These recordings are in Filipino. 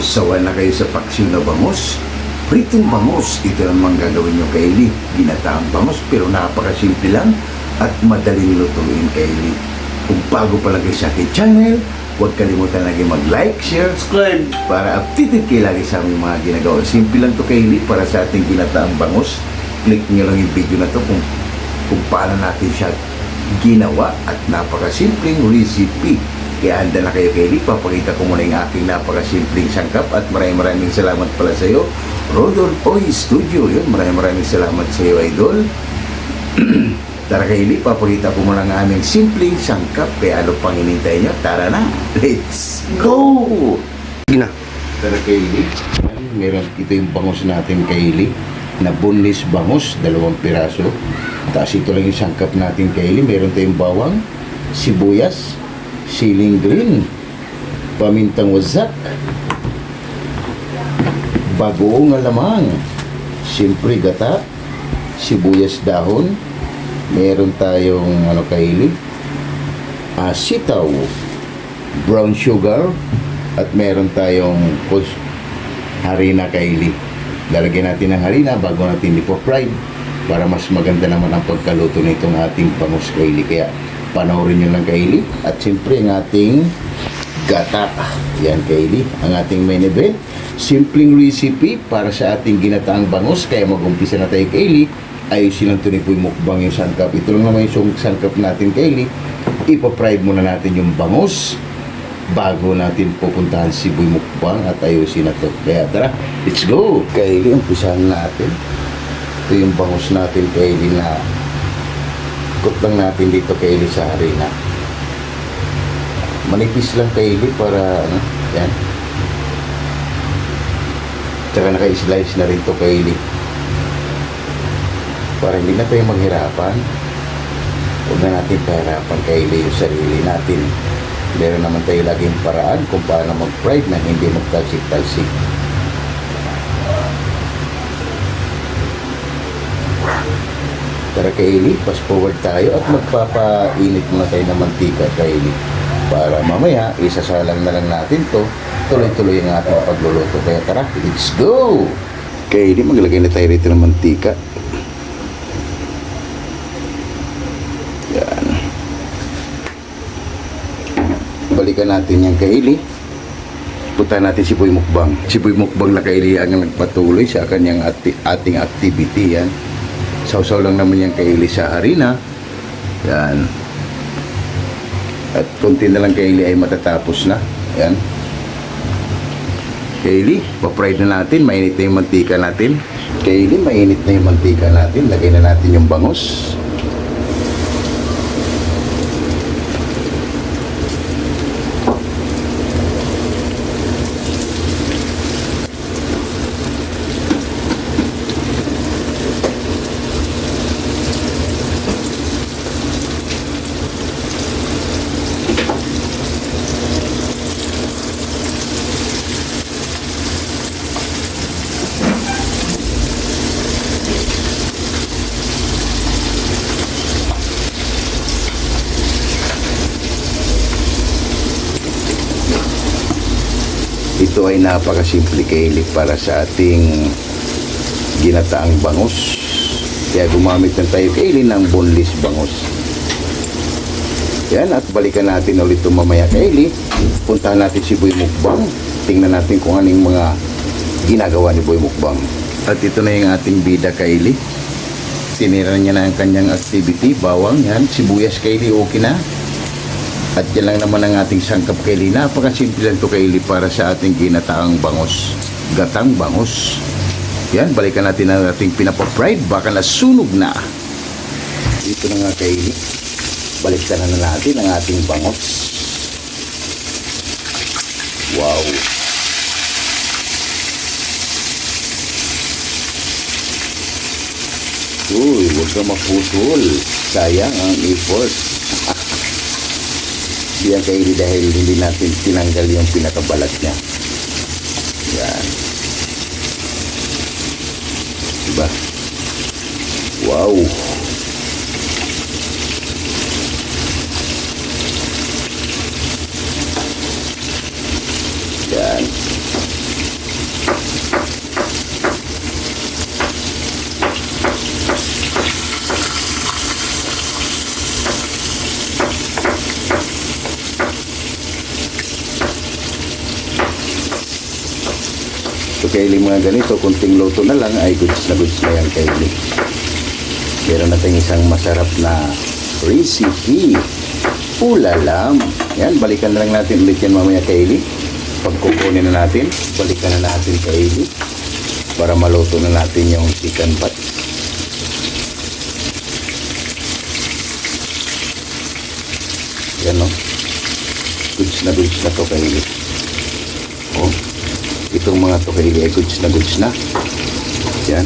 Sawa na kayo sa paksiw na bangus? Pritong bangus, ito naman gagawin nyo Kylie. Ginataang bangus pero napakasimple lang at madaling lutuin Kylie. Kung bago pa lang kayo sa aking channel, huwag kalimutan lagi mag-like, share, subscribe para updated kayo lagi sa aming mga ginagawa. Simple lang to Kylie para sa ating ginataang bangus. Click nyo lang yung video na to kung paano natin siya ginawa at napakasimpleng recipe. Kaya handa na kayo Kylie, papakita ko muna yung aking napakasimpleng sangkap at maraming salamat pala sa iyo Rodolph Oy Studio. Yun, maraming salamat sa iyo Idol. Tara Kylie, papakita ko muna ang aming simpleng sangkap. Kaya ano pang hinintay nyo? Tara na, let's go! Gina. Tara Kylie, meron ito yung bangus natin Kylie na boneless bangus, 2 piraso. Tapos ito lang yung sangkap natin Kylie. Meron tayong bawang, sibuyas, siling green, pamintang wasak, bagoong alamang, siyempre gata, sibuyas dahon, meron tayong Kylie, sitaw, brown sugar, at meron tayong harina Kylie. Lalagyan natin ng harina bago natin ipo-fried para mas maganda naman ang pagkaluto nitong ating bangus Kylie. Kaya panoorin nyo lang Kylie. At siyempre ang ating gata. Yan Kylie, ang ating main event. Simpleng recipe para sa ating ginataang bangus. Kaya mag-umpisa na tayo Kylie. Ayusin lang ito ni Boy Mukbang yung sangkap. Ito lang naman yung sangkap natin Kylie. Ipa-fried muna natin yung bangus bago natin pupuntahan si Boy Mukbang at ayusin na ito. Kaya tara, let's go! Kylie, umpisahan natin. Ito yung bangus natin Kylie na ikot lang natin dito Kylie sa harina. Manipis lang Kylie para yan. Tsaka naka-slice na rin to Kylie para hindi na tayo maghirapan. Huwag na natin pahirapan Kylie yung sarili natin. Meron naman tayo laging paraan kung paano mag-fried na hindi magtalsik-talsik. Tara Kylie, fast forward tayo at magpapainit muna tayo ng mantika Kylie para mamaya isasalang na lang natin to, tuloy-tuloy ang ating pagluluto. Kaya tara, let's go! Kylie, maglagay na tayo rito ng mantika. Yan, balikan natin yan Kylie. Punta natin si Boy Mukbang. Si Boy Mukbang na Kylie ang nagpatuloy sa kanyang ating activity. Yan, sausaw lang naman yan Kylie sa harina. Yan. At konti na lang Kylie ay matatapos na. Yan. Kylie, pa-fried na natin. Mainit na yung mantika natin. Kylie, mainit na yung mantika natin. Lagay na natin yung bangus. Ito ay napakasimple Kylie para sa ating ginataang bangus. Kaya gumamit na tayo Kylie ng boneless bangus. Yan, at balikan natin ulit ito mamaya Kylie. Puntahan natin si Boy Mukbang. Tingnan natin kung anong mga ginagawa ni Boy Mukbang. At ito na yung ating bida Kylie. Tinira niya na ang kanyang activity. Bawang, yan, sibuyas Kylie, okay na. At yan lang naman ang ating sangkap Kylie. Napakasimple lang ito Kylie para sa ating ginataang bangus. Gatang bangus. Yan, balikan natin ang ating pinapa-fried. Baka nasunog na. Dito na nga Kylie. Balikan na natin ang ating bangus. Wow. Uy, huwag ka maputol. Sayang ang effort. Yan Kylie dahil hindi natin tinanggal yung pinakabalat niya. Yan. Diba? Wow. Yan. Kaylee mga ganito, kunting luto na lang ay goods na yan Kaylee. Meron natin isang masarap na recipe. Ulalam. Yan, balikan na lang natin ulit yan mamaya Kaylee. Pagkukunin na natin, balikan na natin Kaylee para maluto na natin yung chicken pot. Yan o. Goods na to Kaylee. Oh. Itong mga to Kaylee ay goods na. Yan.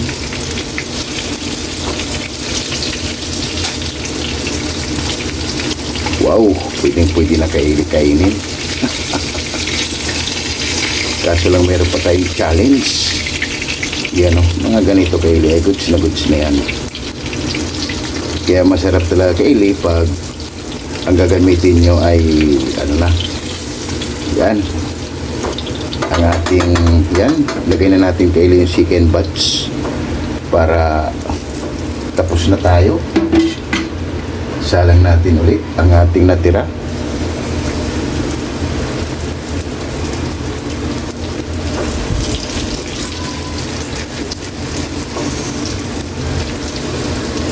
Wow, pwede na kainin. Kaso lang meron pa tayong challenge. Yan o, mga ganito Kaylee ay goods na yan. Kaya masarap talaga Kaylee pag ang gagamitin nyo ay yan ang ating yan, lagay na natin Kaylee yung chicken butts para tapos na tayo. Salang natin ulit ang ating natira.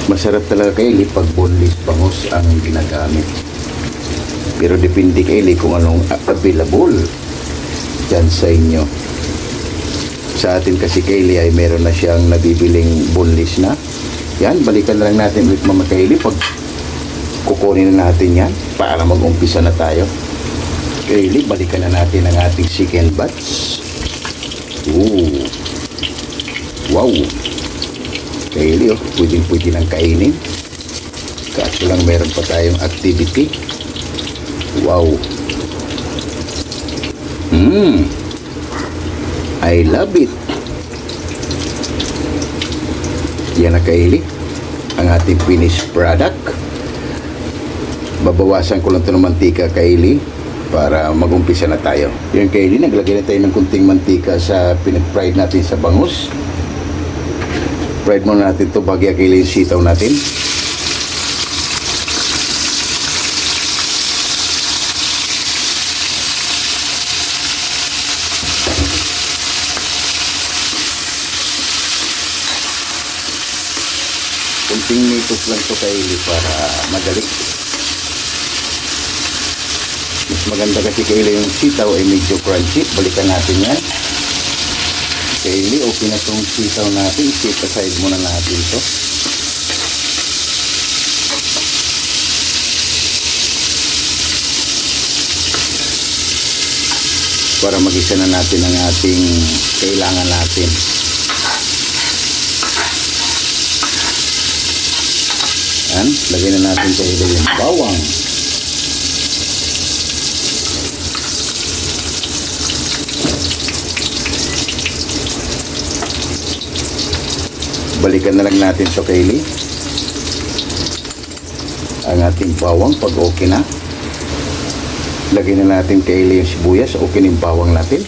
Masarap talaga Kaylee pag boneless bangus ang ginagamit. Pero depende Kaylee kung anong available dyan sa inyo. Sa atin kasi Kaylee ay meron na siyang nabibiling boneless na. Yan, balikan na lang natin ulit Mama Kaylee pag kukunin na natin yan para mag-umpisa na tayo. Kaylee, balikan na natin ang ating chicken butts. Ooh. Wow. Kaylee, pwede nang kainin. Kaso lang meron pa tayong activity. Wow. I love it. Yan na Kaylee, ang ating finished product. Babawasan ko lang ito ng mantika Kaylee para mag-umpisa na tayo. Yan Kaylee, naglagay na tayo ng kunting mantika sa pinag-fried natin sa bangus. Fried muna natin ito bagya Kaylee yung sitaw natin. Kunting nikot lang ito Kaylee para madali. Mas maganda kasi Kaylee yung sitaw ay medyo crunchy. Balikan natin yan. Kaylee, okay na itong sitaw natin. Keep aside muna natin ito. Para magisa na natin ang ating kailangan natin. Yan, lagyan na natin Kaylee yung bawang. Balikan na lang natin ito Kaylee. Ang ating bawang pag okay na. Lagyan na natin Kaylee yung sibuyas. Okay na yung bawang natin.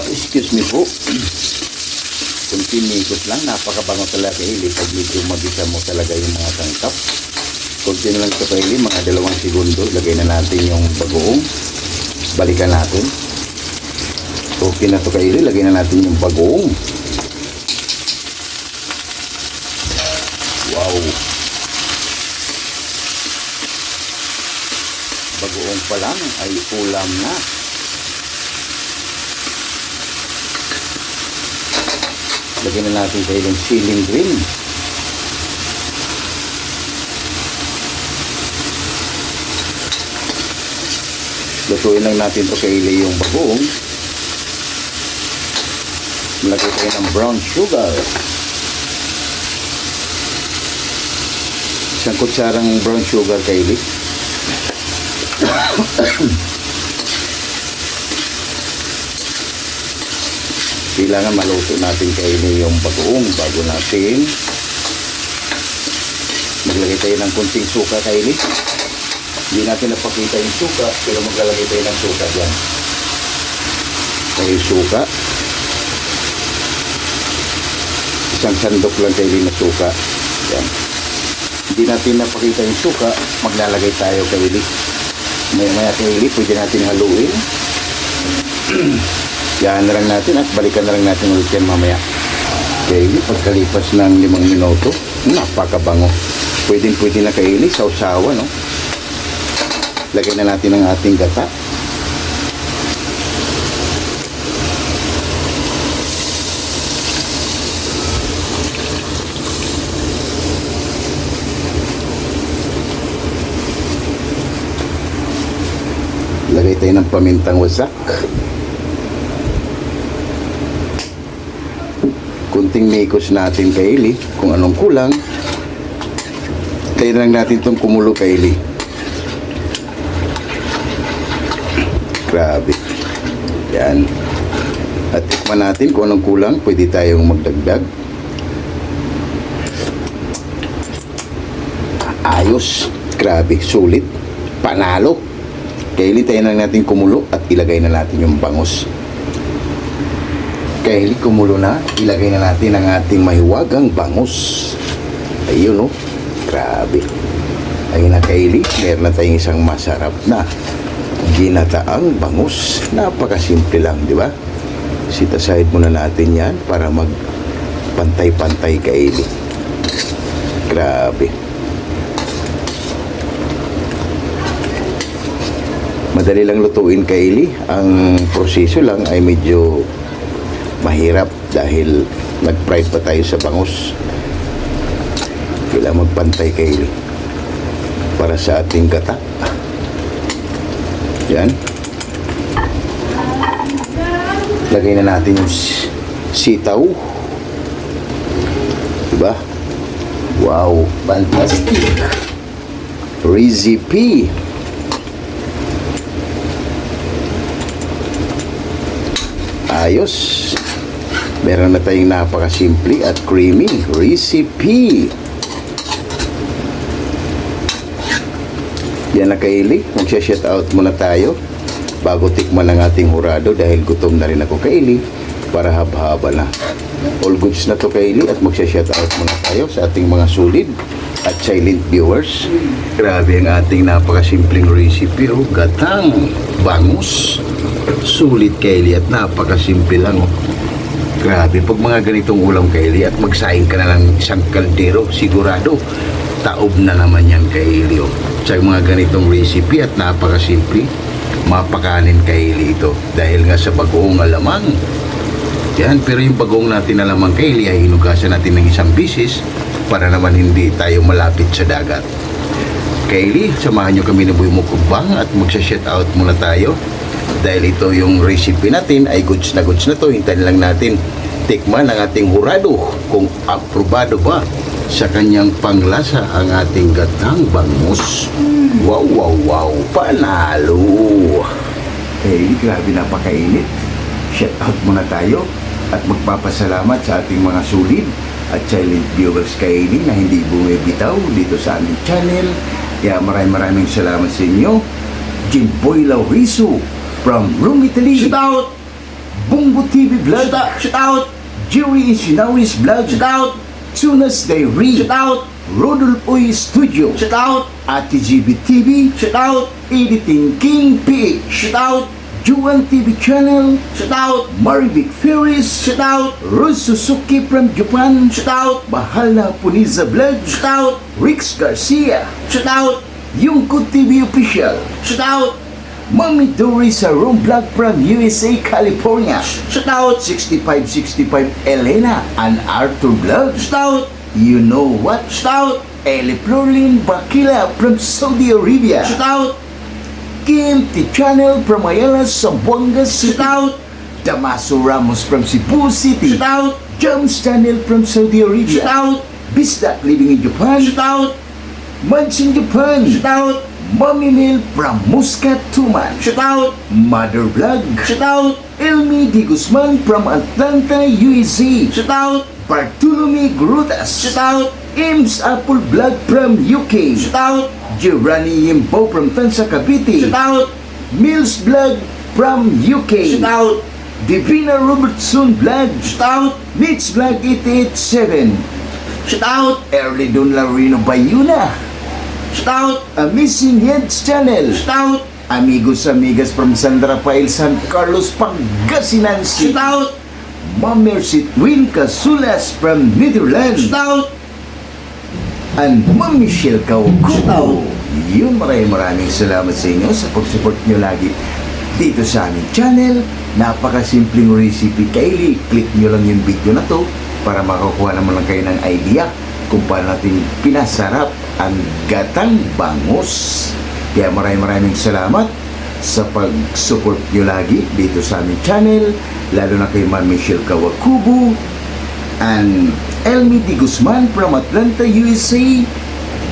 Excuse me po. Kunting ikot lang. Napakabango talaga Kaylee pag medyo magita mo talaga yung mga sangkap. Kunti na lang ito Kaylee. Mga 2 segundo. Lagyan na natin yung bagoong. Balikan natin. Okay na ito Kaylee, lagyan na natin yung bagoong. Wow. Bagoong pa lang ay ulam na. Lagyan na natin Kaylee yung ceiling green. Lutuin lang natin ito Kaylee yung bagoong. Lagay tayo ng brown sugar. Isang kutsarang brown sugar Kaylee. Kailangan maluto natin Kaylee yung bagoong bago natin maglagay tayo ng kunting suka Kaylee. Hindi natin napakita yung suka pero maglalagay tayo ng suka dyan. Tayo suka. Isang sandok lang Kaylee na suka. Yan. Hindi natin napakita yung suka, maglalagay tayo Kaylee. Maya Kaylee, pwede natin haluin Yan na lang natin at balikan na lang natin ulit yan mamaya. Okay, pagkalipas ng 5 minuto, napakabango. Pwede na kaili, sausawa, no? Lagay na natin ang ating gata. Lagay tayo ng pamintang wasak. Kunting mikos natin kaili. Kung anong kulang, tayo lang natin itong kumulo kaili. Grabe. Yan. At tikman natin kung anong kulang. Pwede tayong magdagdag. Ayos. Grabe. Sulit. Panalo. Kaili tayo lang natin kumulo at ilagay na natin yung bangus. Kaili kumulo na, ilagay na natin ang ating mahiwagang bangus. Ayun, no? Grabe. Ayun na, kaili, meron na tayong isang masarap na ginataang bangus. Napakasimple lang, di ba? Sit aside muna natin yan para magpantay-pantay, kaili. Grabe. Madali lang lutuin, kaili. Ang proseso lang ay medyo mahirap dahil nag-fry pa tayo sa bangus. Kailangan magpantay kaili para sa ating gata. Yan. Lagay na natin yung sitaw. Diba? Wow, fantastic. Recipe. Ayos. Meron na tayong napakasimple at creamy recipe. Yan na, kaili. Magsha-shout out muna tayo bago tikman ang ating hurado dahil gutom na rin ako, kaili, para haba-haba na. All goods na to, kaili, at magsha-shout out muna tayo sa ating mga solid at silent viewers. Grabe ang ating napakasimpleng recipe. Oh, gatang bangus. Sulit, kaili, at napakasimple lang. Oh. Grabe, pag mga ganitong ulam, kaili, at magsaing ka na lang isang kaldero, sigurado taob na naman yan, kaili. Oh. Sa mga ganitong recipe at napakasimple, mapakanin, kaili, ito dahil nga sa bagoong alamang. Yan, pero yung bagoong natin alamang, kaili, ay hinugasan natin ng isang bisis para naman hindi tayo malapit sa dagat. Kaili, samahan nyo kami na Boy Mukbang at magsa-shout out muna tayo. Dahil ito yung recipe natin ay goods na to. Hintayin lang natin tikman ang ating hurado kung aprobado ba sa kanyang panglasa ang ating gatang bangus. Wow, wow, wow. Panalo. Eh, grabe, napakainit. Shout out muna tayo at magpapasalamat sa ating mga solid at silent viewers, kaili, na hindi bumibitaw dito sa aming channel. Kaya maraming salamat sa inyo. Jimboy Lauriso from Rome, Italy. Shout out! Bungo TV Vlog. Shout out! Jerry Ishinawi's Vlog. Shout out! Tunas Diary. Shout out! Rodolph Uy Studio. Shout out! Ate GB TV. Shout out! Editing King PH. Shout out! Juan TV Channel. Shout out! Marivic Ferris. Shout out! Rose Suzuki from Japan. Shout out! Bahala Puniza Vlog. Shout out! Rix Garcia. Shout out! Yungko TV Official. Shout out! Mami Dory sa Room Vlog from USA, California. Shout out 6565 Elena and Arthur Vlog. Shout out You Know What. Shout out Eli Florlin Bakila from Saudi Arabia. Shout out Kim T Channel from Ayala, Zamboanga City. Shout out Damaso Ramos from Cebu City. Shout out James Channel from Saudi Arabia. Shout out Bisda living in Japan. Shout out Mads in Japan. Shout out Mommy Mil from Muscat, Tuman. Shout out Mother Vlog. Shout out Elmi Di Guzman from Atlanta, USA. Shout out Bartolome Grutas. Shout out Ims Apple Vlog from UK. Shout out Giovanni Yimbo from Tansa, Cavite. Shout out Mills Vlog from UK. Shout out Divina Robertson Vlog. Shout out Mitch Vlog 887. Shout out Erly Don Larino Bayuna. Shout out Amazing Heads Channel. Shout out Amigos, amigas from San Rafael, San Carlos, Pangasinan City. Shoot out! Ma'am Mercy Twin Casulas from Netherlands. Shoot out! And Ma'am Michelle Shout out. Kauko. Yun, maraming salamat sa inyo sa pag-support nyo lagi dito sa aming channel. Napakasimpleng recipe. Kaili, click nyo lang yung video na to para makakuha naman lang kayo ng idea kung paano natin pinasarap ang gatang bangus. Kaya maraming salamat sa pag-support nyo lagi dito sa aming channel, lalo na kay Ma'am Michelle Kawakubo and Elmi Di Guzman from Atlanta, USA,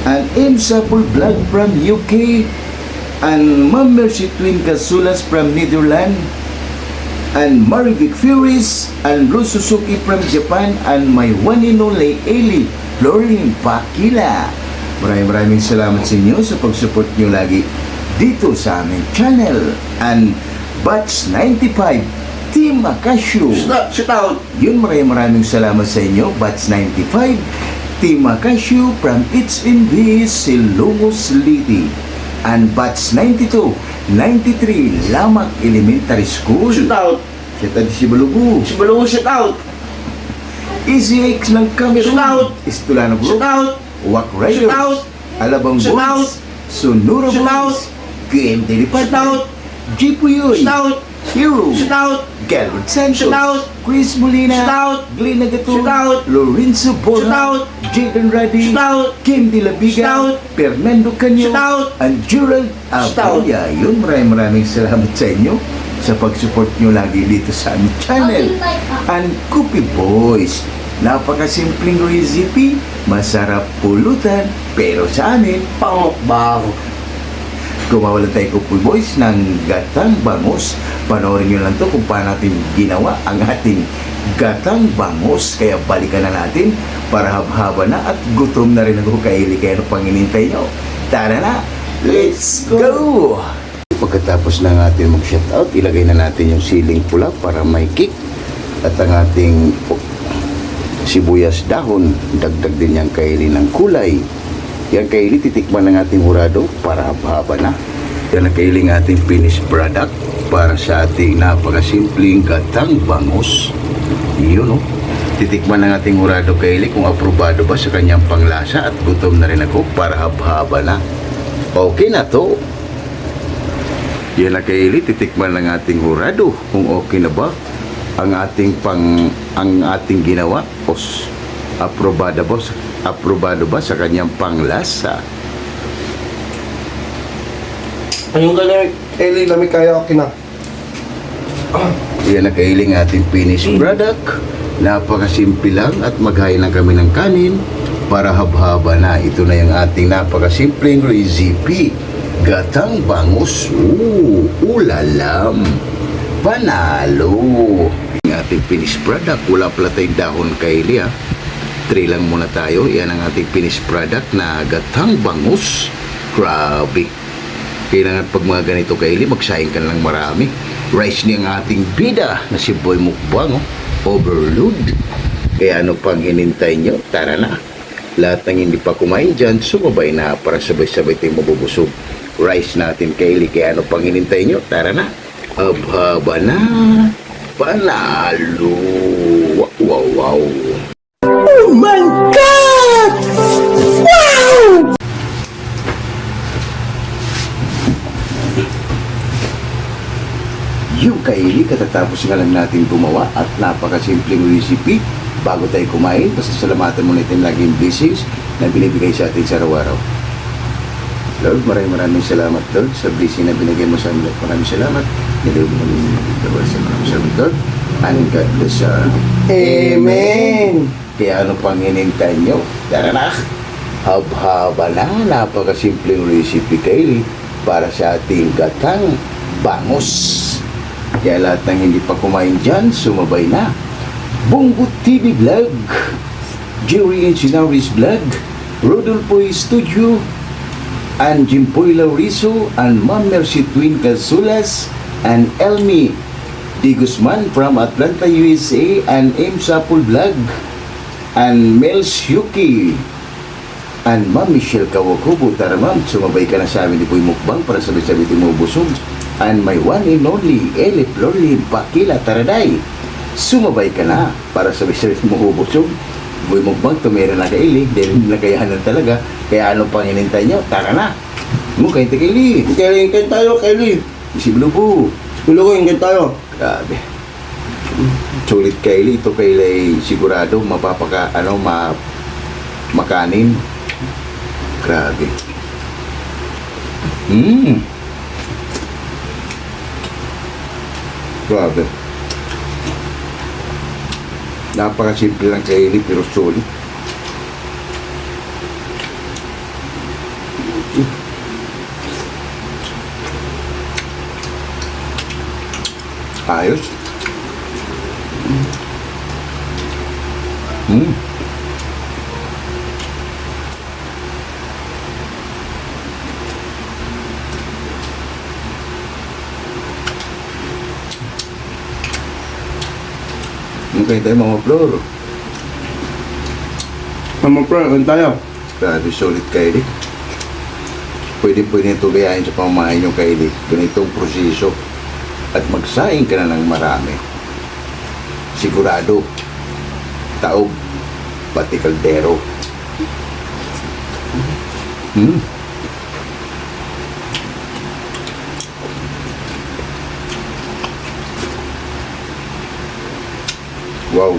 and M. Sapul Vlog from UK, and Ma'am Mercy Twin Casulas from Netherlands, and Marivic Furies, and Rose Suzuki from Japan, and my one and only Eli Florin Pakila. Maraming salamat sa inyo sa pag-support nyo lagi dito sa aming channel. And Batch 95 Team Akasyo. Shoot out! Yun, maraming salamat sa inyo, Batch 95 Team Akasyo from HMB Silongos City. And Batch 92 93 Lamak Elementary School. Shoot out! Siya tadi si Balugu. Si Balugo, shoot out! Easy X ng Cameroon. Shoot out! Istulano Shoot Group. out! Wak Shoot Riders. out! Alabang Shoot out! Boys. Sonora Shoot out! Boys. KMT Shoot Department. out! Jipuyoy. Shoot out! Hero. Shoot out! Galvin Santos. Shoot out! Chris Molina. Shoot out! Glenn Agaton. Shoot out! Lorenzo Borja. Shoot out! Jaden Raddy. Shoot out! Kim De La Viga. Shoot out! Fernando Canyo. Shoot out! And Gerald Shoot out! Apoya. Yun, maraming salamat sa inyo sa pag-support nyo lagi dito sa aming channel. And Cookie Boys. Napakasimpleng recipe, masarap pulutan, pero sa amin, Pangmukbang! gumawa lang tayo Cookie Boys ng gatang bangus. Panoorin nyo lang to kung paano natin ginawa ang ating gatang bangus. Kaya balikan na natin para haba na at gutom na rin ako kaili. Kaya ano pang inintay nyo? Tara na! Let's go! Pagkatapos ng ating mag-shoutout, ilagay na natin yung siling pula para may kick. At ang ating sibuyas dahon, dagdag din yung kaili ng kulay. Yan kaili, titikman ng ating hurado para haba na. Yan ang kaili ng ating finished product para sa ating napakasimpleng gatang bangus. Yun, oh. Titikman ng ating hurado kaili kung aprobado ba sa kanyang panglasa at gutom na rin ako para haba na. Okay na to. Yan ang kaili, titikman ng ating hurado kung okay na ba ang ating ginawa o aprobado ba sa kanyang panglasa. Anong galing? Eli, lamig kaya okay na. Yan ang kailing ating finished product. Napakasimple lang at maghain lang kami ng kanin para habhaba na. Ito na yung ating napakasimpleng recipe. Gatang bangus. Ulalam. Panalo. Yung ating finished product. Wala pala tayong dahon kaili, ha. 3 lang muna tayo. Yan ang ating finished product na gatang bangus. Grabe. Kailangan pag mga ganito kaili, magsaing ka lang marami. Rice niya ang ating bida na si Boy Mukbang, oh. Overload. Kaya ano pang hinintay nyo? Tara na. Lahat ng hindi pa kumain dyan, sumabay na para sabay-sabay tayong mabubusog. Rice natin kaili. Kaya ano pang hinintay nyo? Tara na. Abhaba na. Panalo. Wow, wow. Oh my God! Wow! Yung kaili, katatapos nga lang natin gumawa at napakasimpleng recipe. Bago tayo kumain, pasasalamatan muna natin laging blessings na binibigay sa atin sa araw-araw. Lord, maraming salamat, Lord, sa blessing na binigay mo sa amin. Maraming salamat. Nilawin mo namin maraming salamat, Lord. And God bless you. Amen! Kaya ano pang hinintay nyo? Tara na! Haba na, napakasimpleng recipe kaili para sa ating gatang bangus. Kaya lahat ng hindi pa kumain dyan, sumabay na. Bongo TV Vlog, Jerry Enchinaris Vlog, Rodolfo Studio, and Jimpoy Lauriso, and Ma'am Mercy Twin Casulas, and Elmi Di Guzman from Atlanta, USA, and M. Sapul Vlog, and Mel Yuki, And Ma'am Michelle Kawakubo, tara ma'am, sumabay ka na sa amin ni Boy Mukbang para sabay-sabay mo busog. And my one and only, Elip Lorlin Pakila Taraday, sumabay ka na para sabay-sabay mo busog. Boy Mukbang, tumira na kay Eli, dahil nagayahanan talaga. Kaya ano pang hinintay nyo? Tara na! Mukha hinti kay Eli. Kain tayo, Kelly. Si Blubo. Gulo ko, ingin tayo. Grabe. Sulit kay Eli. Ito kay Eli ay sigurado makanin. Grabe. Grabe. Napakasimple lang kay Eli pero sulit. Ayos. Mukha tayo mga flor. Mama, ingin tayo. Grabe, solid kay Eli. Pwede ito gayahin sa pamamahay nyo kay Eli. Ganitong proseso. At magsaing ka na ng marami. Sigurado. Taob. Pati kaldero. Wow.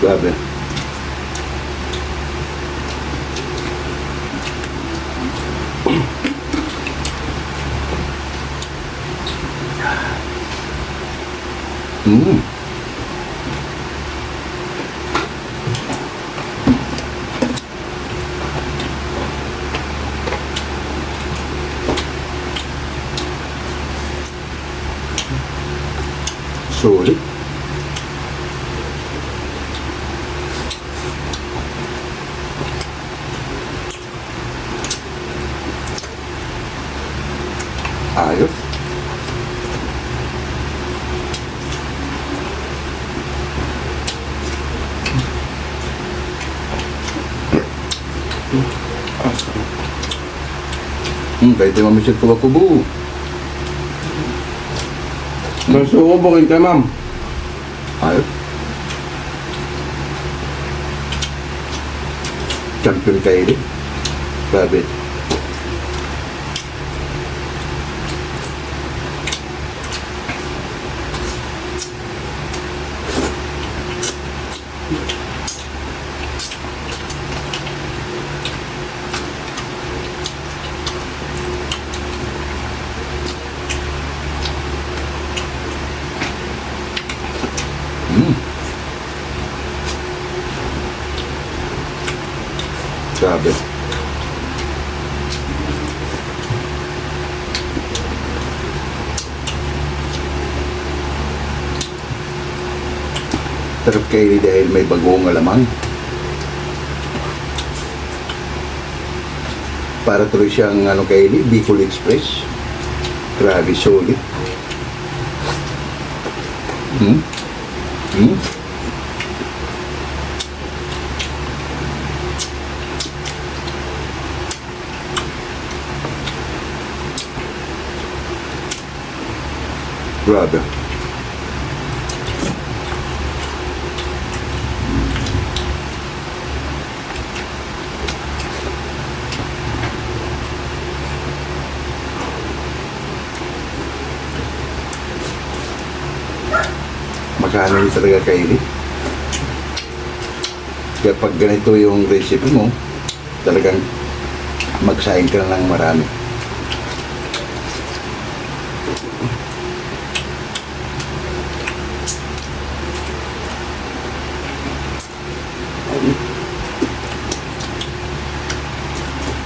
Grabe. Solid. Ayos. Kahit yung mamisip ko kubo. Gusto ko bukin kay ma'am. Ayos. Champion kayo din. Grabe. Grabe. Sarap kayo dahil may bagong alamang. Para tuloy siyang kayo, Bicol Express. Grabe, solid. Grabe. Makahanin talaga kayo. Kaya pag ganito yung recipe mo, talagang magsaing ka na ng marami.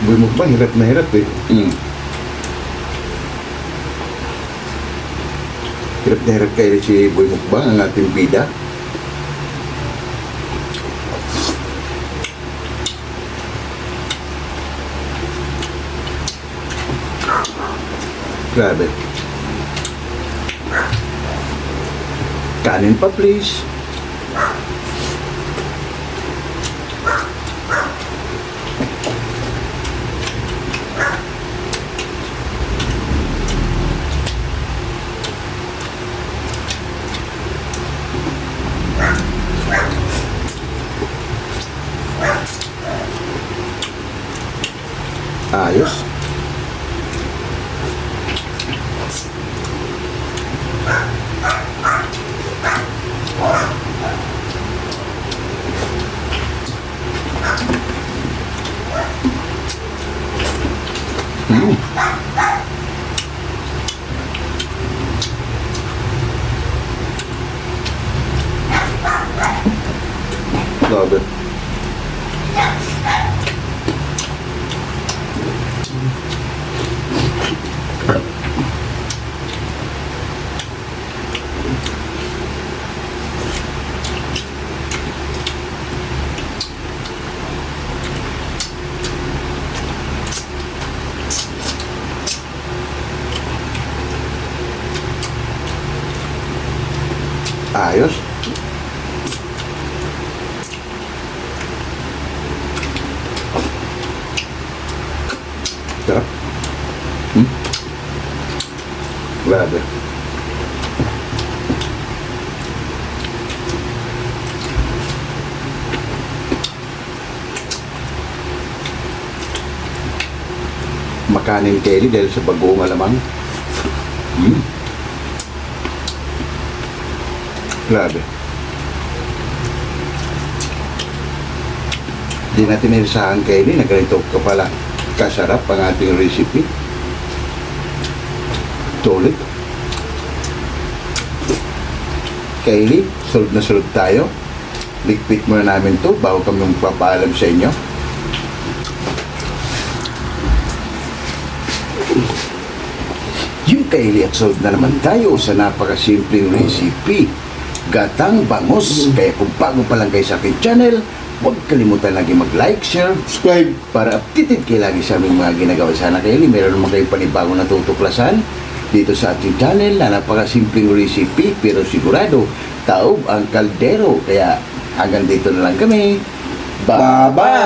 Boy Mukbang, hirap na hirap eh. Hirap na hirap kayo si Boy Mukbang, ang ating bida. Grabe. Kanin pa, please. Ayos. Grabe. Ayos. Sarap. Grabe. Makanin Kelly dahil sa bagoong alamang. Grabe. Di natin nilisahan Kelly na ganito ka pala kasarap ang ating recipe. Tulit. Kelly, sunod na sunod tayo. Likpit muna namin to bago kami magpapaalam sa inyo. Yung Kelly at sunod na naman tayo sa napakasimpleng recipe. Gatang bangos. Kaya kung bago pa lang kayo sa aking channel, huwag kalimutan lagi mag-like, share, Subscribe. para updated kayo lagi sa aming mga ginagawa. Sana kayo, meron naman kayong panibagong natutuklasan dito sa ating channel na napakasimpleng recipe pero sigurado taob ang kaldero. Kaya hanggang dito na lang kami. Bye-bye!